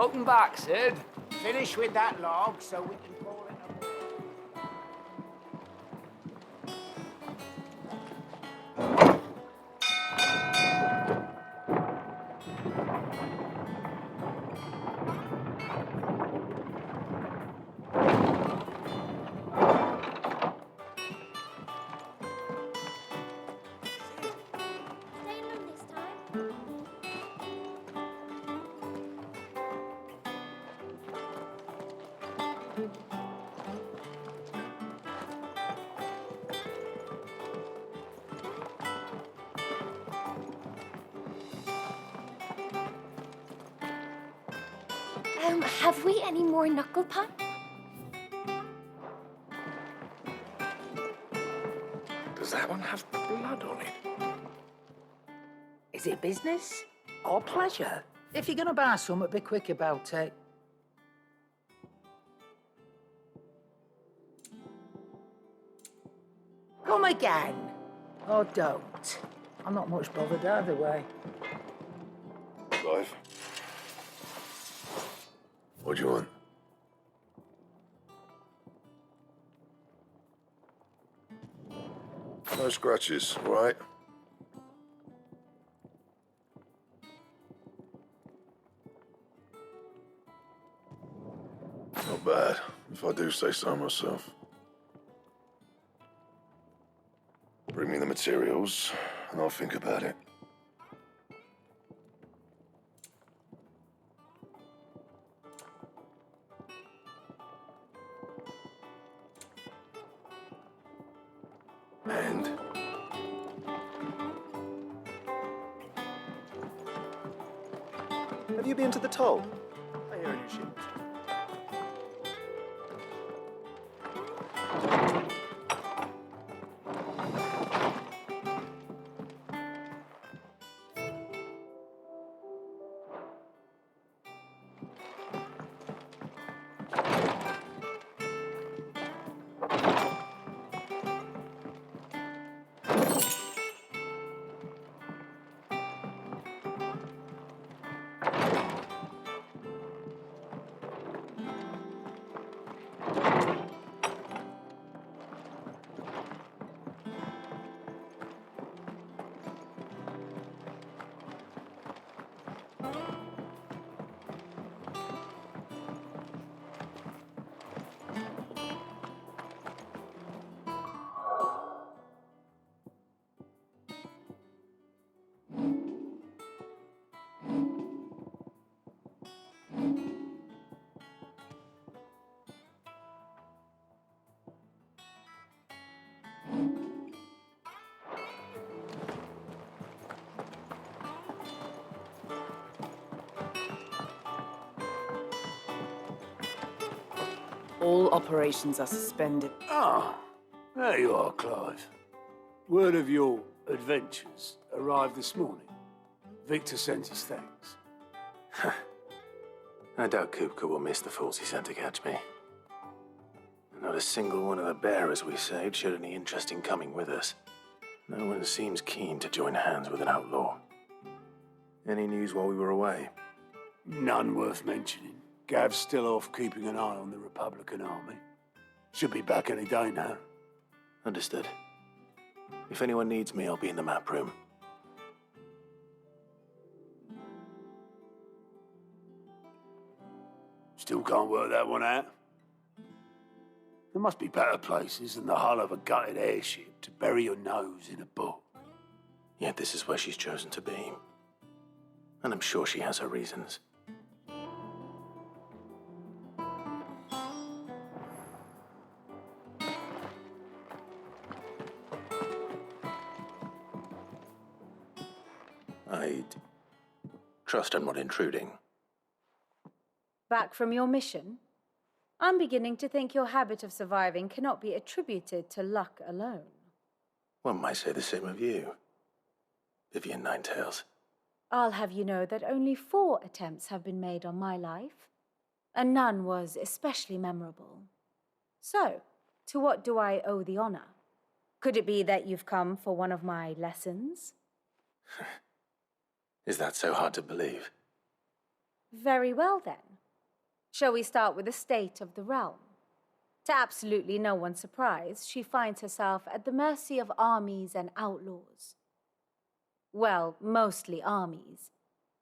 Welcome back, Sid. Finish with that log so we can call it a... Have we any more knuckle puck? Does that one have blood on it? Is it business or pleasure? If you're gonna buy something, be quick about it. Come again. Or don't. I'm not much bothered either way. Clive? What do you want? No scratches, all right? Not bad, if I do say so myself. Bring me the materials, and I'll think about it. And Have you been to the toll? I hear a new ship. All operations are suspended. Ah, there you are, Clive. Word of your adventures arrived this morning. Victor sent his thanks. I doubt Kupka will miss the fools he sent to catch me. Not a single one of the bearers we saved showed any interest in coming with us. No one seems keen to join hands with an outlaw. Any news while we were away? None worth mentioning. Gav's still off keeping an eye on the Republican army. Should be back any day now. Understood. If anyone needs me, I'll be in the map room. Still can't work that one out. There must be better places than the hull of a gutted airship to bury your nose in a book. Yet this is where she's chosen to be. And I'm sure she has her reasons. I'd trust I'm not intruding. Back from your mission? I'm beginning to think your habit of surviving cannot be attributed to luck alone. One might say the same of you, Vivian Ninetails. I'll have you know that only 4 attempts have been made on my life, and none was especially memorable. So, to what do I owe the honor? Could it be that you've come for one of my lessons? Is that so hard to believe? Very well, then. Shall we start with the state of the realm? To absolutely no one's surprise, she finds herself at the mercy of armies and outlaws. Well, mostly armies.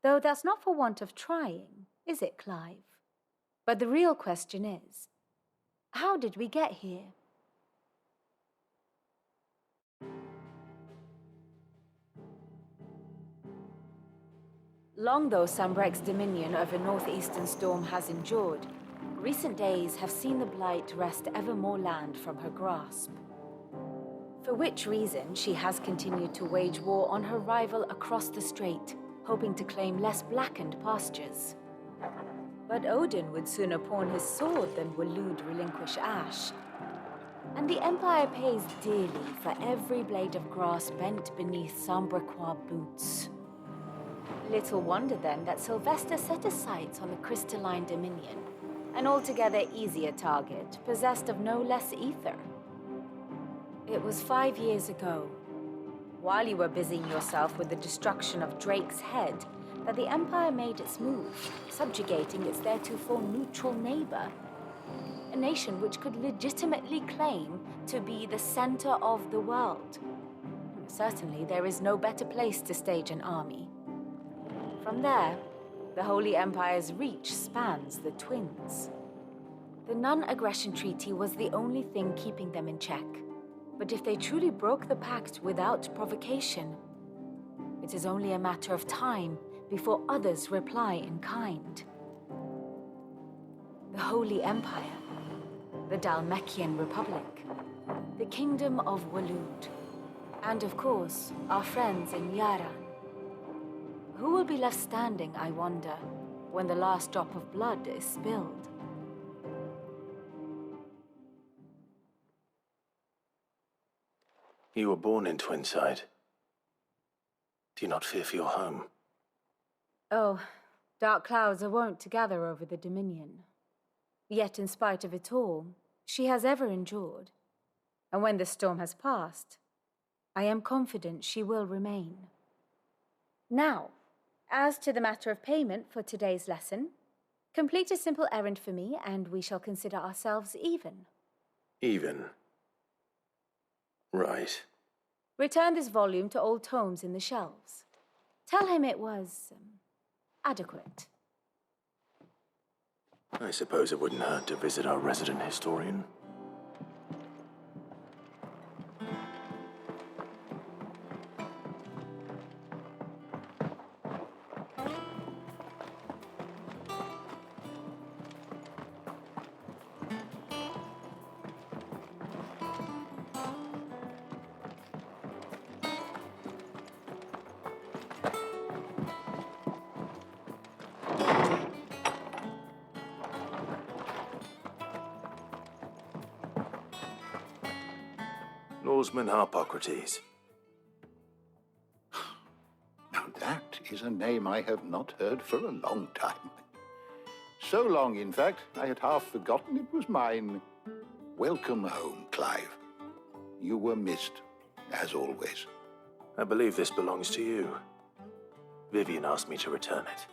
Though that's not for want of trying, is it, Clive? But the real question is, how did we get here? Long though Sambrek's dominion over northeastern Storm has endured, recent days have seen the Blight wrest ever more land from her grasp. For which reason she has continued to wage war on her rival across the strait, hoping to claim less blackened pastures. But Odin would sooner pawn his sword than Waloed relinquish Ash. And the Empire pays dearly for every blade of grass bent beneath Sambrequois boots. Little wonder then that Sylvester set his sights on the crystalline dominion, an altogether easier target, possessed of no less ether. It was 5 years ago, while you were busying yourself with the destruction of Drake's head, that the Empire made its move, subjugating its theretofore neutral neighbor. A nation which could legitimately claim to be the center of the world. Certainly, there is no better place to stage an army. From there, the Holy Empire's reach spans the Twins. The non-aggression treaty was the only thing keeping them in check. But if they truly broke the pact without provocation, it is only a matter of time before others reply in kind. The Holy Empire, the Dhalmekian Republic, the Kingdom of Waloed, and of course, our friends in Yaran. Who will be left standing, I wonder, when the last drop of blood is spilled? You were born in Twinside. Do you not fear for your home? Oh, dark clouds are wont to gather over the Dominion. Yet in spite of it all, she has ever endured. And when the storm has passed, I am confident she will remain. Now, as to the matter of payment for today's lesson, complete a simple errand for me and we shall consider ourselves even. Even? Right. Return this volume to old tomes in the shelves. Tell him it was adequate. I suppose it wouldn't hurt to visit our resident historian. Norseman Harpocrates. Now that is a name I have not heard for a long time. So long, in fact, I had half forgotten it was mine. Welcome home, Clive. You were missed, as always. I believe this belongs to you. Vivian asked me to return it.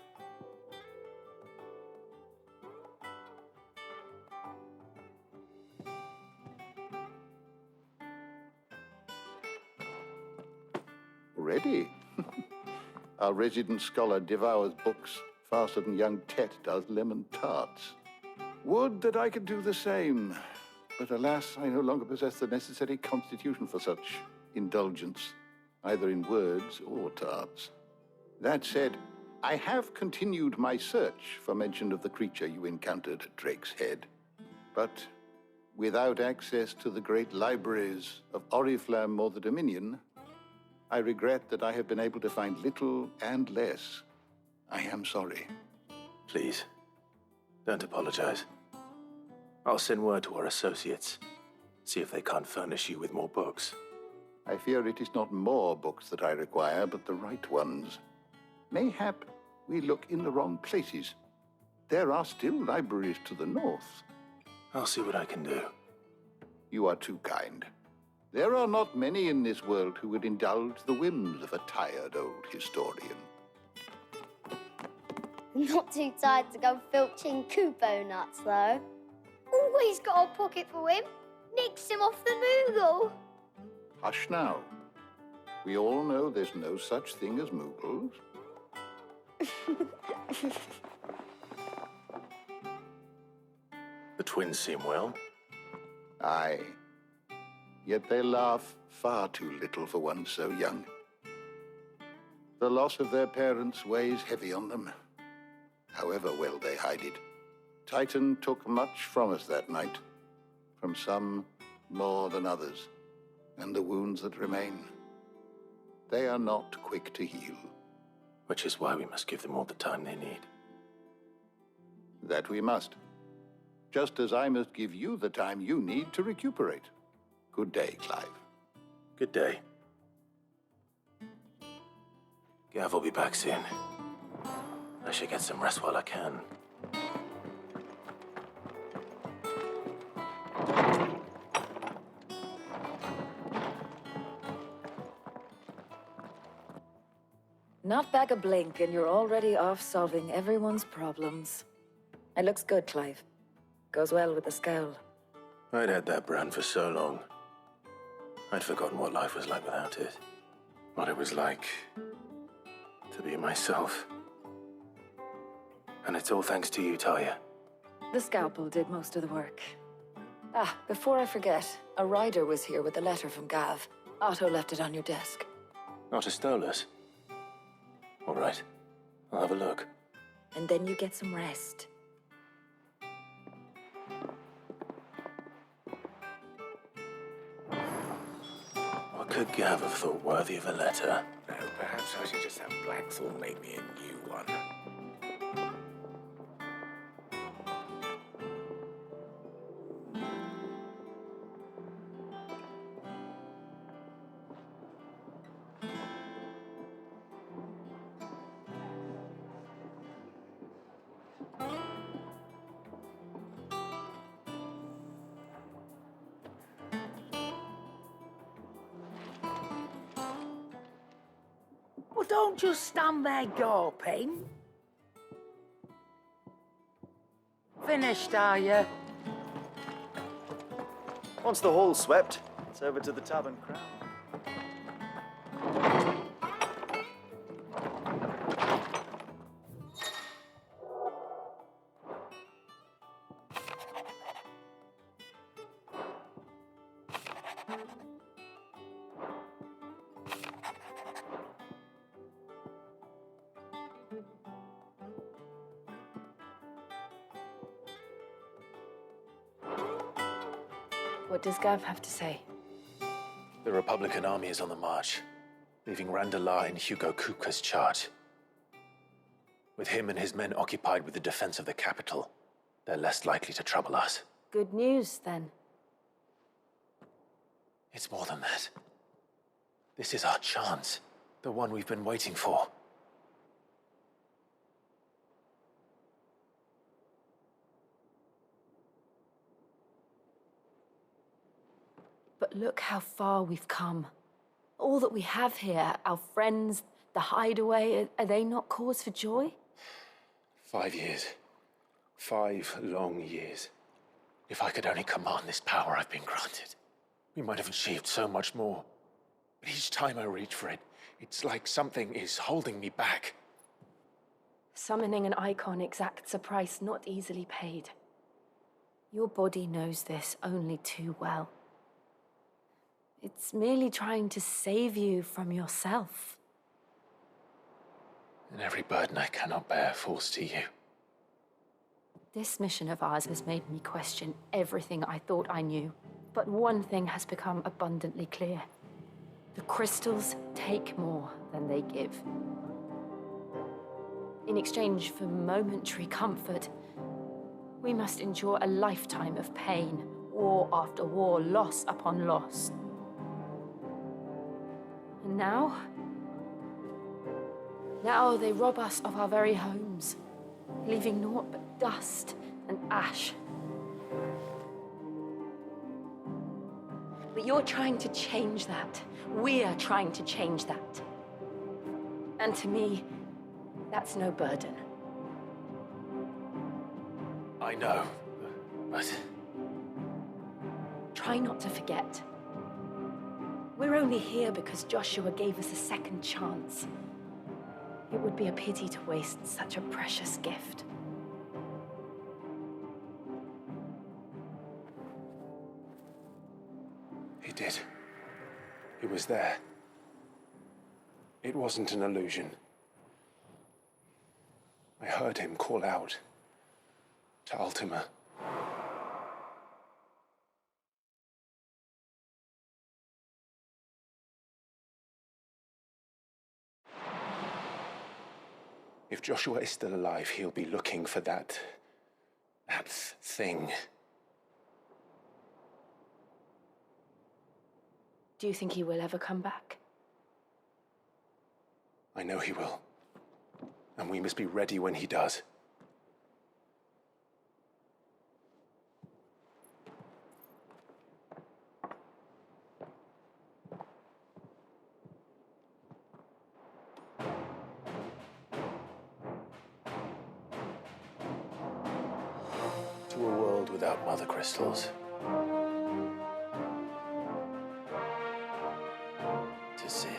Already? Our resident scholar devours books faster than young Tet does lemon tarts. Would that I could do the same. But alas, I no longer possess the necessary constitution for such indulgence, either in words or tarts. That said, I have continued my search for mention of the creature you encountered at Drake's Head. But without access to the great libraries of Oriflamme or the Dominion, I regret that I have been able to find little and less. I am sorry. Please, don't apologize. I'll send word to our associates, see if they can't furnish you with more books. I fear it is not more books that I require, but the right ones. Mayhap we look in the wrong places. There are still libraries to the north. I'll see what I can do. You are too kind. There are not many in this world who would indulge the whims of a tired old historian. Not too tired to go filching Chocobo nuts, though. Always got a pocket for him. Nicks him off the Moogle. Hush now. We all know there's no such thing as Moogles. The twins seem well. Aye. Yet they laugh far too little for one so young. The loss of their parents weighs heavy on them, however well they hide it. Titan took much from us that night, from some more than others, and the wounds that remain, they are not quick to heal. Which is why we must give them all the time they need. That we must. Just as I must give you the time you need to recuperate. Good day, Clive. Good day. Gav will be back soon. I should get some rest while I can. Not back a blink and you're already off solving everyone's problems. It looks good, Clive. Goes well with the scowl. I'd had that brand for so long. I'd forgotten what life was like without it. What it was like to be myself. And it's all thanks to you, Talia. The scalpel did most of the work. Ah, before I forget, a rider was here with a letter from Gav. Otto left it on your desk. Not a Stolas. All right. I'll have a look. And then you get some rest. What could Gav have thought worthy of a letter? No, perhaps I should just have Blackthorn make me a new one. Well, don't just stand there gawping. Finished, are you? Once the hall's swept, it's over to the Tavern Crown. What does Gav have to say? The Republican army is on the march, leaving Randalar in Hugo Kupka's charge. With him and his men occupied with the defense of the capital, they're less likely to trouble us. Good news, then. It's more than that. This is our chance, the one we've been waiting for. But look how far we've come. All that we have here, our friends, the hideaway, are they not cause for joy? 5 years. 5 long years. If I could only command this power I've been granted, we might have achieved so much more. But each time I reach for it, it's like something is holding me back. Summoning an Eikon exacts a price not easily paid. Your body knows this only too well. It's merely trying to save you from yourself. And every burden I cannot bear falls to you. This mission of ours has made me question everything I thought I knew. But one thing has become abundantly clear. The crystals take more than they give. In exchange for momentary comfort, we must endure a lifetime of pain, war after war, loss upon loss. And now they rob us of our very homes, leaving naught but dust and ash. But you're trying to change that. We're trying to change that. And to me, that's no burden. I know, but... Try not to forget. We're only here because Joshua gave us a second chance. It would be a pity to waste such a precious gift. He did. He was there. It wasn't an illusion. I heard him call out to Ultima. If Joshua is still alive, he'll be looking for that thing. Do you think he will ever come back? I know he will. And we must be ready when he does. To a world without mother crystals. To Sid.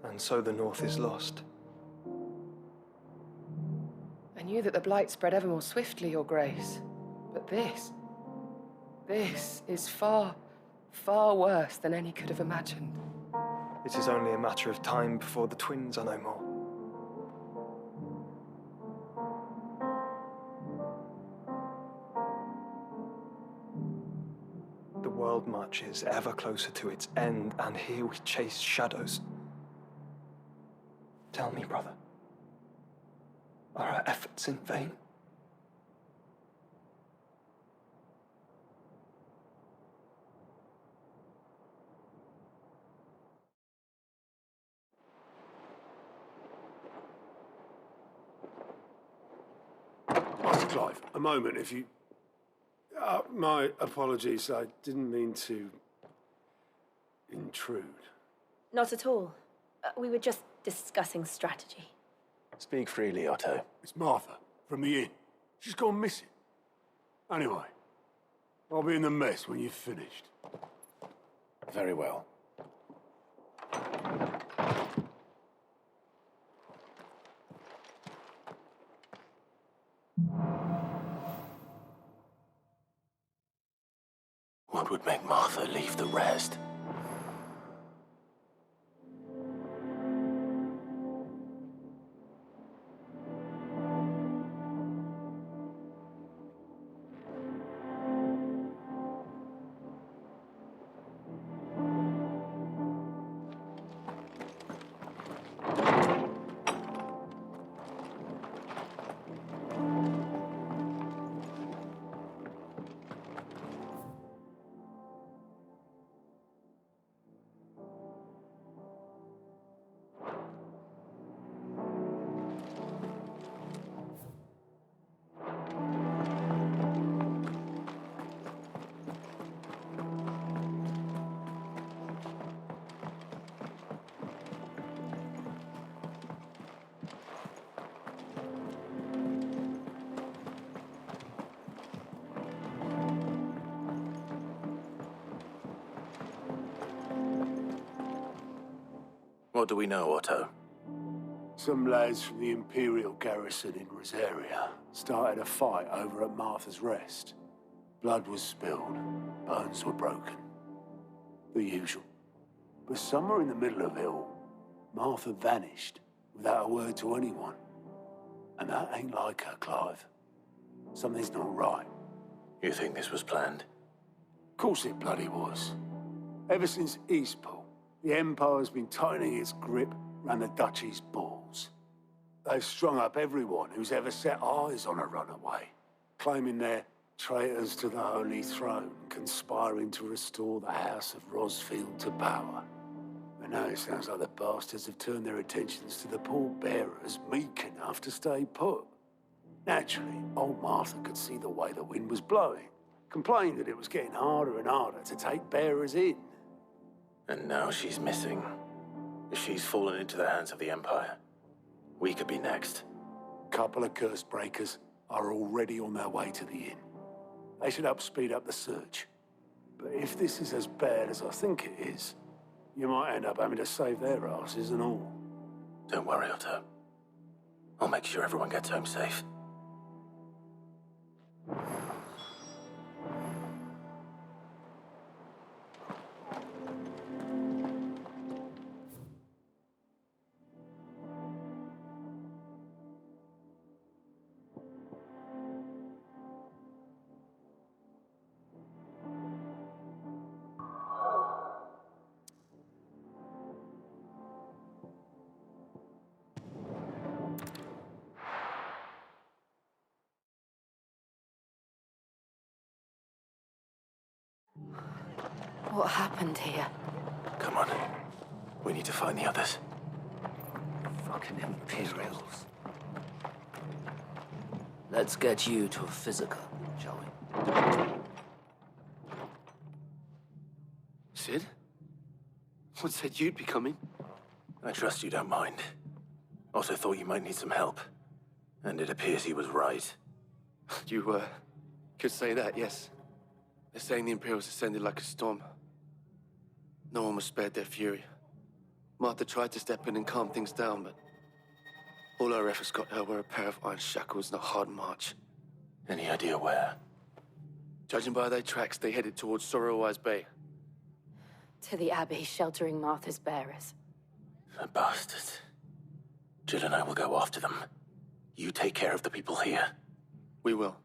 And so the North is lost. I knew that the Blight spread ever more swiftly, Your Grace. But this is far, far worse than any could have imagined. It is only a matter of time before the twins are no more. The world marches ever closer to its end, and here we chase shadows. Tell me, brother, are our efforts in vain? Master Clive, a moment, if you... my apologies, I didn't mean to... intrude. Not at all. We were just discussing strategy. Speak freely, Otto. It's Martha, from the inn. She's gone missing. Anyway, I'll be in the mess when you've finished. Very well. What would make Martha leave the rest? What do we know, Otto? Some lads from the Imperial garrison in Rosaria started a fight over at Martha's Rest. Blood was spilled, bones were broken. The usual. But somewhere in the middle of it all, Martha vanished without a word to anyone. And that ain't like her, Clive. Something's not right. You think this was planned? Of course it bloody was. Ever since Eastpool, the Empire's been tightening its grip around the Duchy's balls. They've strung up everyone who's ever set eyes on a runaway, claiming they're traitors to the Holy Throne, conspiring to restore the House of Rosfield to power. And now it sounds like the bastards have turned their attentions to the pallbearers meek enough to stay put. Naturally, old Martha could see the way the wind was blowing, complained that it was getting harder and harder to take bearers in. And now she's missing. She's fallen into the hands of the Empire. We could be next. Couple of curse breakers are already on their way to the inn. They should help speed up the search. But if this is as bad as I think it is, you might end up having to save their asses and all. Don't worry, Otto. I'll make sure everyone gets home safe. What happened here? Come on. We need to find the others. Fucking Imperials. Let's get you to a physical, shall we? Sid? What said you'd be coming? I trust you don't mind. Also thought you might need some help. And it appears he was right. You, could say that, yes. They're saying the Imperials ascended like a storm. No one was spared their fury. Martha tried to step in and calm things down, but all our efforts got her were a pair of iron shackles and a hard march. Any idea where? Judging by their tracks, they headed towards Sorrowwise Bay. To the Abbey, sheltering Martha's bearers. The bastards. Jill and I will go after them. You take care of the people here. We will.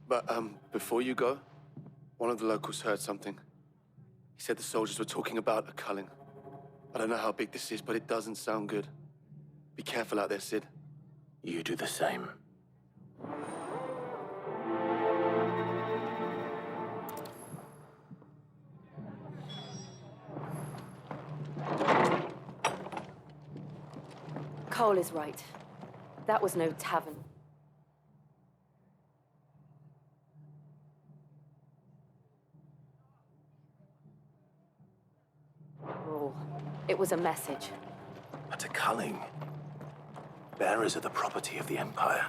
But, before you go, one of the locals heard something. He said the soldiers were talking about a culling. I don't know how big this is, but it doesn't sound good. Be careful out there, Sid. You do the same. Cole is right. That was no tavern. Brawl. It was a message. But a culling. Bearers are the property of the Empire.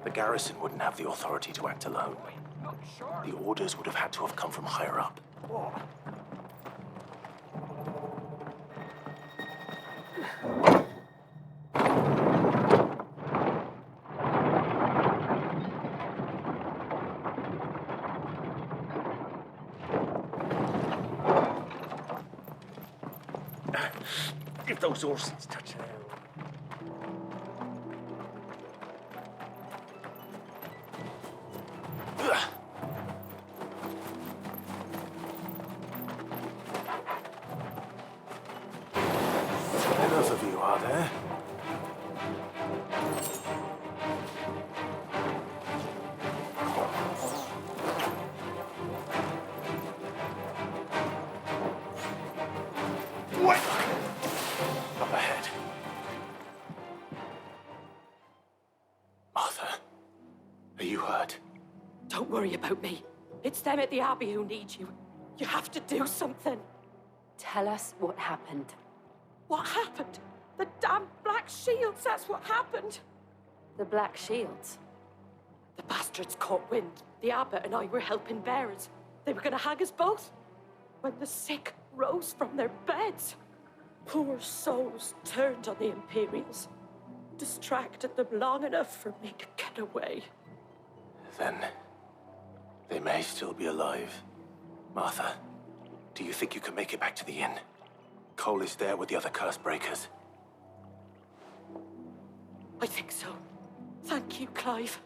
The garrison wouldn't have the authority to act alone. The orders would have had to have come from higher up. If those horses touch the Enough of you, are there? What? Up ahead. Martha, are you hurt? Don't worry about me. It's them at the Abbey who need you. You have to do something. Tell us what happened. What happened? The damn Black Shields, that's what happened. The Black Shields? The bastards caught wind. The abbot and I were helping bearers. They were gonna hang us both. When the sick rose from their beds, poor souls turned on the Imperials. Distracted them long enough for me to get away. Then they may still be alive. Martha, do you think you can make it back to the inn? Cole is there with the other curse breakers. I think so. Thank you, Clive.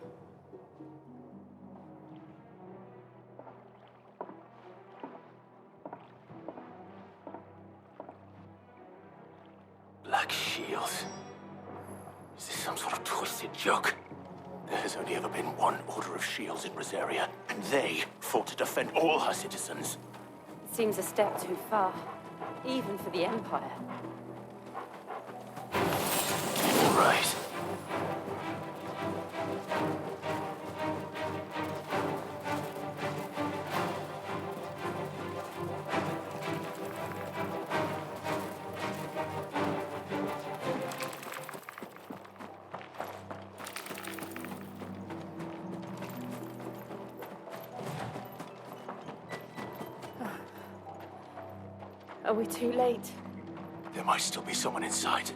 Black Shields. this some sort of twisted joke? There has only ever been one Order of Shields in Rosaria, and they fought to defend all her citizens. Seems a step too far, even for the Empire. Right. Are we too late? There might still be someone inside.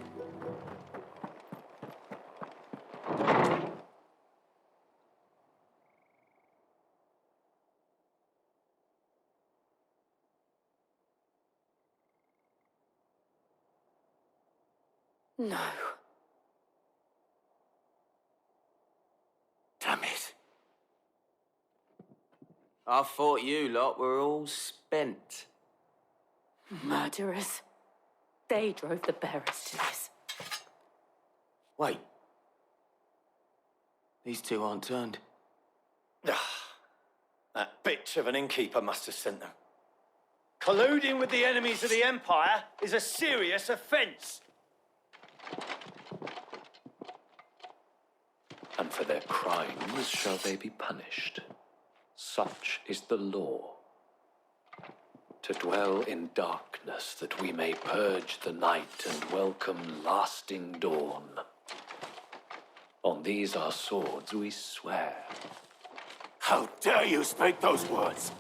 No. Damn it. I thought you lot were all spent. Murderers. They drove the bearers to this. Wait. These two aren't turned. That bitch of an innkeeper must have sent them. Colluding with the enemies of the Empire is a serious offence. And for their crimes shall they be punished. Such is the law. To dwell in darkness, that we may purge the night and welcome lasting dawn. On these our swords we swear. How dare you speak those words?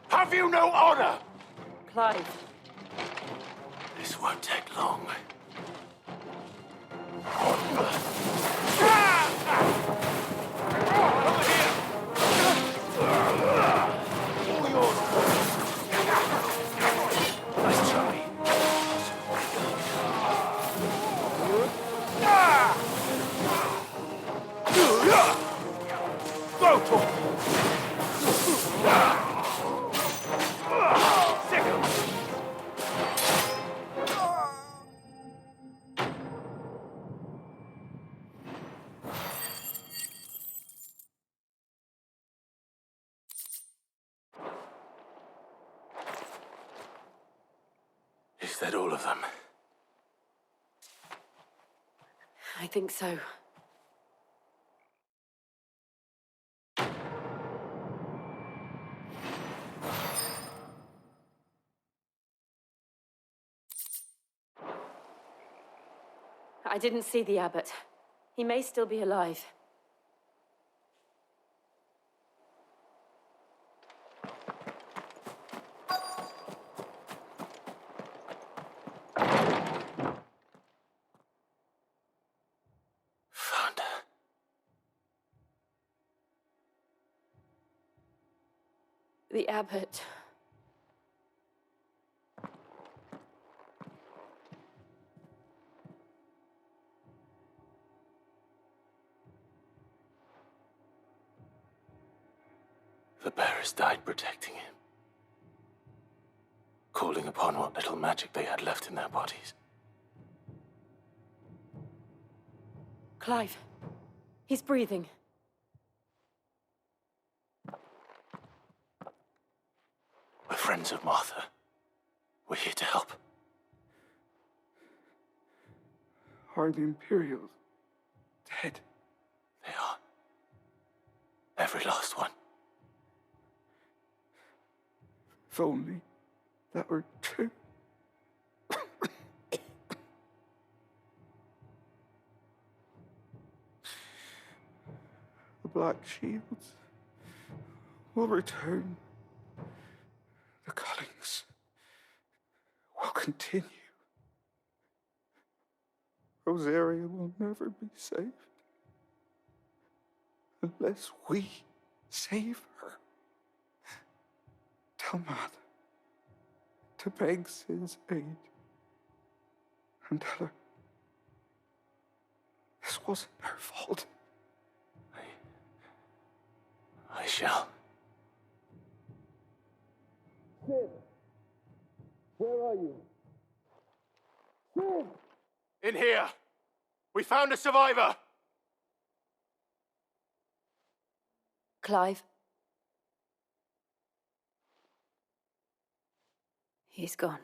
Have you no honor? Clive. This won't take long. Nice try. Go to him! Is that all of them? I think so. I didn't see the abbot. He may still be alive. Found her. The abbot. The bearers died protecting him. Calling upon what little magic they had left in their bodies. Clive. He's breathing. We're friends of Martha. We're here to help. Are the Imperials dead? They are. Every last one. If only that were true. The Black Shields will return. The cullings will continue. Rosaria will never be saved unless we save her. Tell Mother to beg Sid's aid and tell her this wasn't her fault. I shall. Sid! Where are you? Sid! In here! We found a survivor! Clive. He's gone.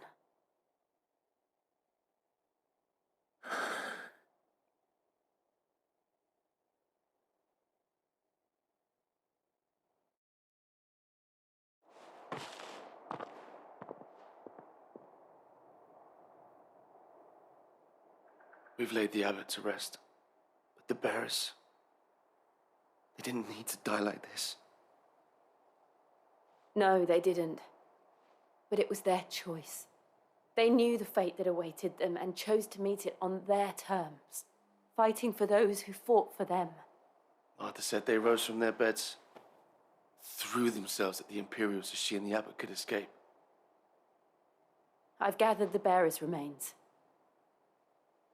We've laid the abbot to rest. But the bearers... they didn't need to die like this. No, they didn't. But it was their choice. They knew the fate that awaited them and chose to meet it on their terms, fighting for those who fought for them. Martha said they rose from their beds, threw themselves at the Imperials so she and the abbot could escape. I've gathered the bearers' remains.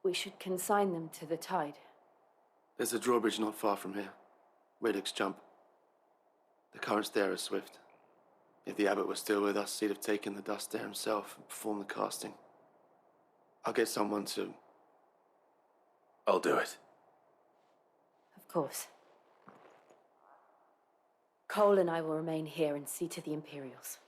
We should consign them to the tide. There's a drawbridge not far from here. Radix jump. The currents there are swift. If the abbot was still with us, he'd have taken the dust there himself and performed the casting. I'll get someone to... I'll do it. Of course. Cole and I will remain here and see to the Imperials.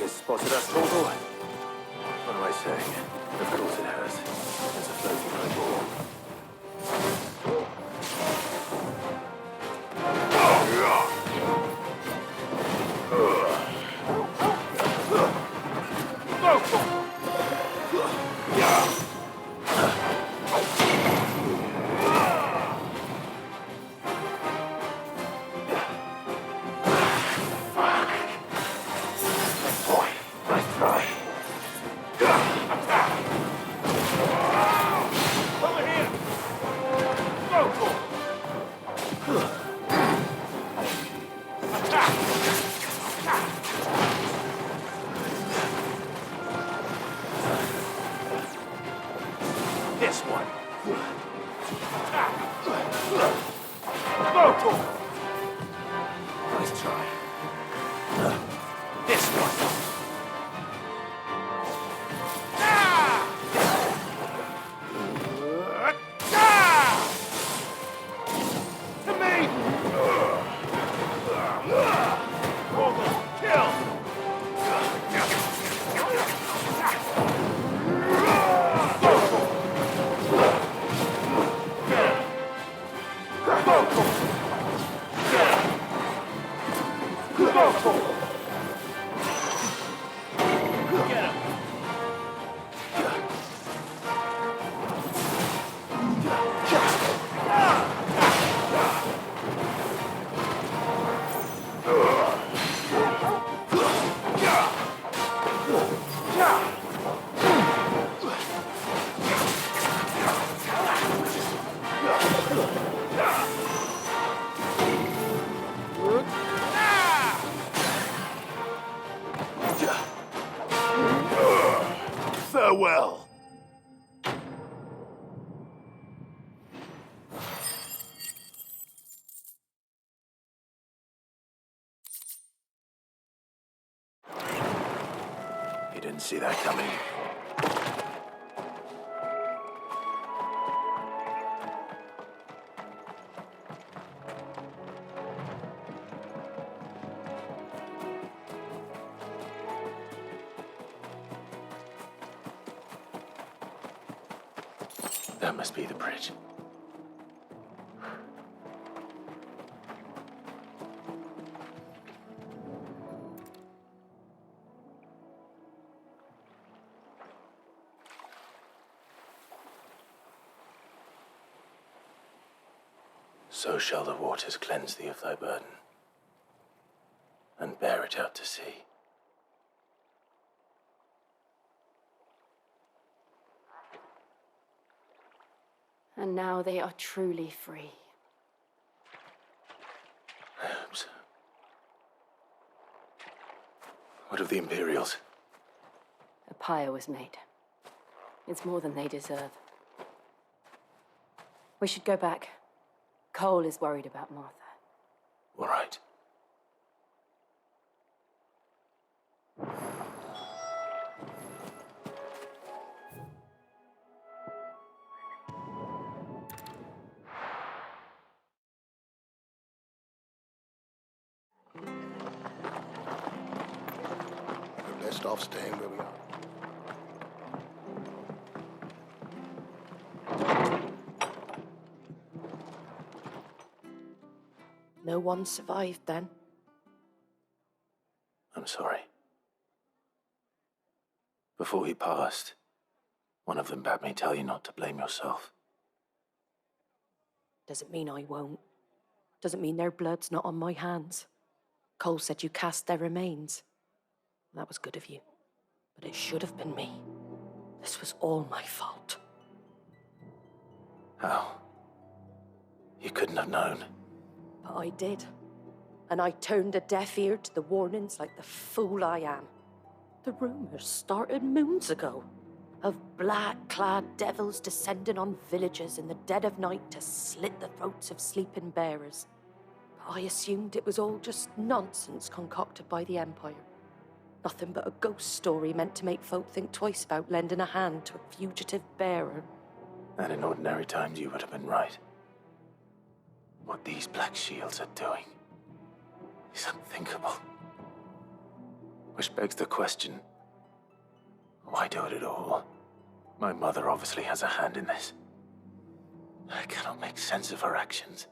Spotted us, Chocobo? What am I saying? Of course it has. It's a floating eyeball. This one. Nice try. This one. To me! Kill! Farewell. Didn't see that coming. That must be the bridge. So shall the waters cleanse thee of thy burden, and bear it out to sea. And now they are truly free. I hope so. What of the Imperials? A pyre was made. It's more than they deserve. We should go back. Cole is worried about Martha. All right. We're best off staying where we are. No one survived then? I'm sorry. Before he passed, one of them bade me tell you not to blame yourself. Doesn't mean I won't. Doesn't mean their blood's not on my hands. Cole said you cast their remains. That was good of you. But it should have been me. This was all my fault. How? You couldn't have known. But I did. And I turned a deaf ear to the warnings like the fool I am. The rumors started moons ago of black-clad devils descending on villages in the dead of night to slit the throats of sleeping bearers. But I assumed it was all just nonsense concocted by the Empire. Nothing but a ghost story meant to make folk think twice about lending a hand to a fugitive bearer. And in ordinary times you would have been right. What these Black Shields are doing is unthinkable. Which begs the question, why do it at all? My mother obviously has a hand in this. I cannot make sense of her actions.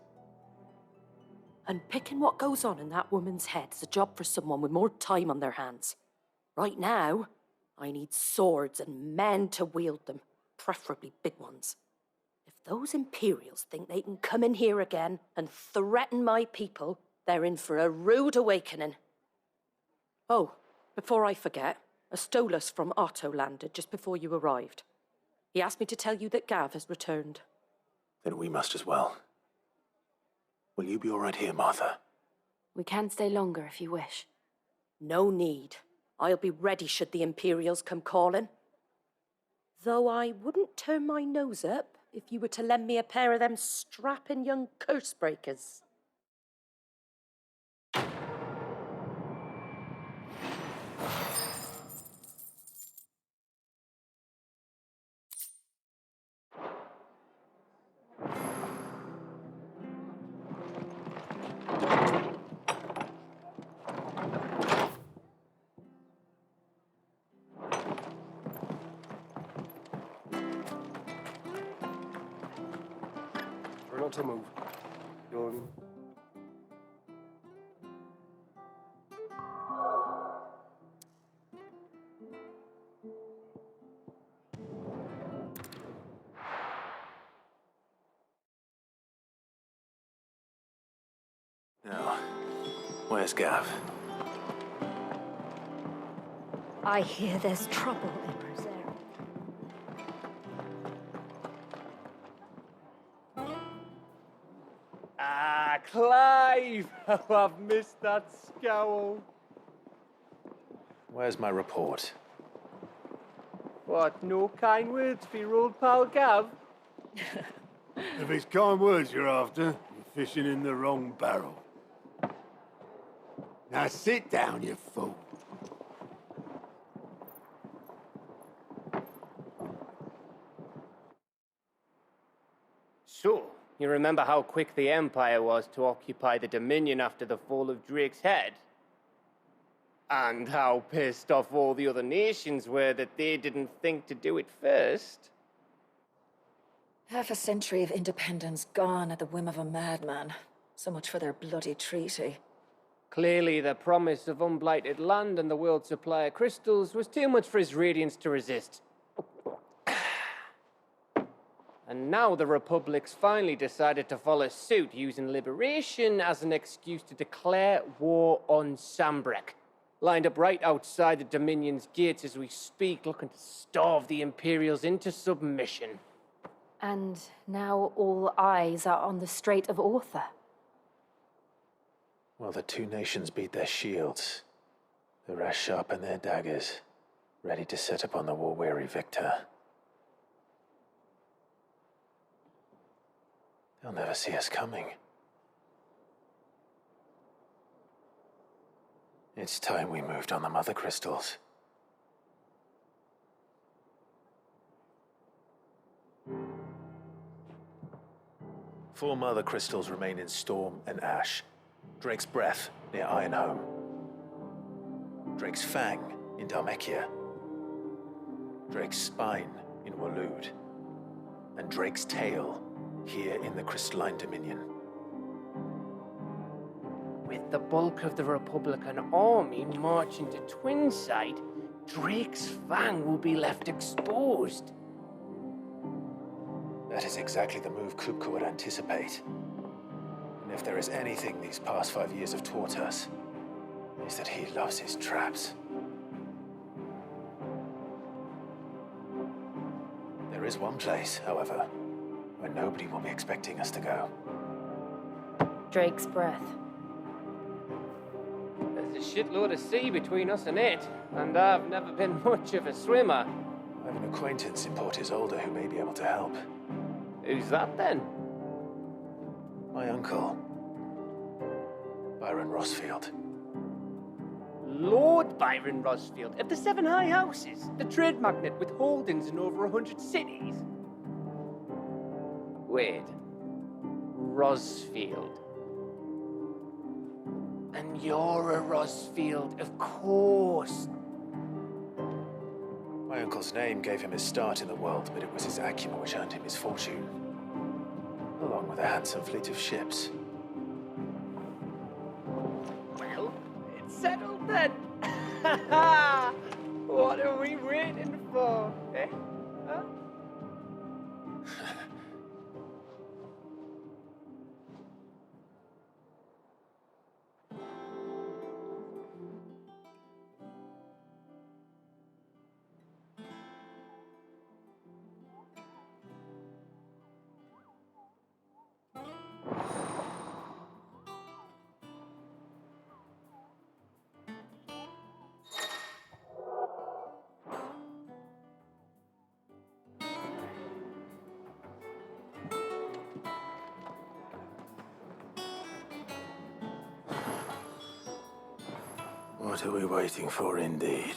And picking what goes on in that woman's head is a job for someone with more time on their hands. Right now, I need swords and men to wield them, preferably big ones. If those Imperials think they can come in here again and threaten my people, they're in for a rude awakening. Oh, before I forget, a Stolas from Otto landed just before you arrived. He asked me to tell you that Gav has returned. Then we must as well. Will you be all right here, Martha? We can stay longer if you wish. No need. I'll be ready should the Imperials come calling. Though I wouldn't turn my nose up if you were to lend me a pair of them strapping young curse breakers. We're not to move. You're... Now, where's Gav? I hear there's trouble in Rosaria. Ah, Clive! Oh, I've missed that scowl. Where's my report? What, no kind words for your old pal Gav? If it's kind words you're after, you're fishing in the wrong barrel. Now sit down, you fool. So, you remember how quick the Empire was to occupy the Dominion after the fall of Drake's head? And how pissed off all the other nations were that they didn't think to do it first? Half a century of independence gone at the whim of a madman. So much for their bloody treaty. Clearly, the promise of unblighted land and the world's supply of crystals was too much for his radiance to resist. And now the Republic's finally decided to follow suit, using liberation as an excuse to declare war on Sambrek. Lined up right outside the Dominion's gates as we speak, looking to starve the Imperials into submission. And now all eyes are on the Strait of Author. While the two nations beat their shields, the rest sharpen their daggers, ready to set upon the war-weary victor. They'll never see us coming. It's time we moved on the Mother Crystals. Four Mother Crystals remain in Storm and Ash. Drake's Breath near Ironhome. Drake's Fang in Dhalmekia. Drake's Spine in Waloed. And Drake's Tail here in the Crystalline Dominion. With the bulk of the Republican army marching to Twinside, Drake's Fang will be left exposed. That is exactly the move Kupka would anticipate. And if there is anything these past 5 years have taught us, is that he loves his traps. There is one place, however, where nobody will be expecting us to go. Drake's Breath. There's a shitload of sea between us and it, and I've never been much of a swimmer. I have an acquaintance in Port Isolde who may be able to help. Who's that then? My uncle, Byron Rosfield. Lord Byron Rosfield of the Seven High Houses, the trade magnate with holdings in over 100 cities. Wait, Rosfield. And you're a Rosfield, of course. My uncle's name gave him his start in the world, but it was his acumen which earned him his fortune, along with a handsome fleet of ships. Well, it's settled then. What are we waiting for, eh? Huh? What are we waiting for, indeed?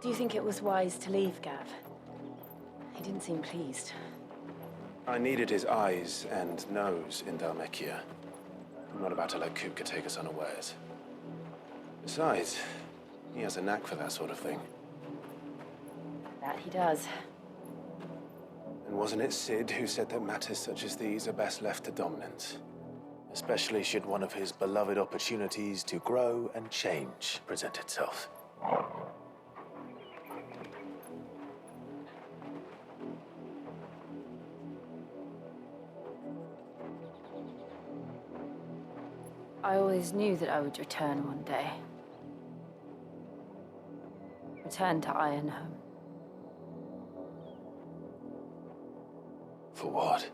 Do you think it was wise to leave, Gav? He didn't seem pleased. I needed his eyes and nose in Dhalmekia. I'm not about to let Kupka take us unawares. Besides, he has a knack for that sort of thing. That he does. And wasn't it Sid who said that matters such as these are best left to dominance? Especially should one of his beloved opportunities to grow and change present itself. I always knew that I would return one day. Return to Ironhome. For what?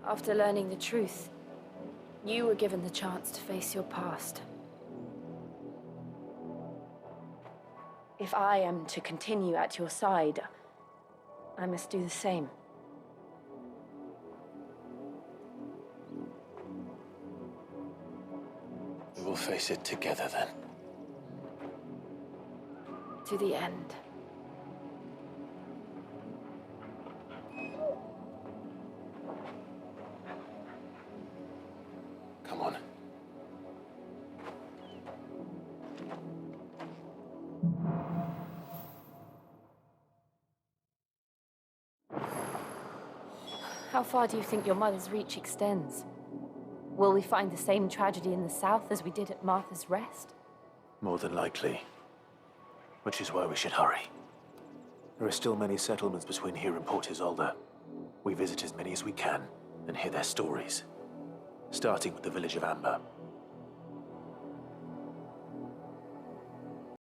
After learning the truth, you were given the chance to face your past. If I am to continue at your side, I must do the same. We will face it together then. To the end. Come on. How far do you think your mother's reach extends? Will we find the same tragedy in the south as we did at Martha's Rest? More than likely. Which is why we should hurry. There are still many settlements between here and Port Isolde. We visit as many as we can and hear their stories. Starting with the village of Amber.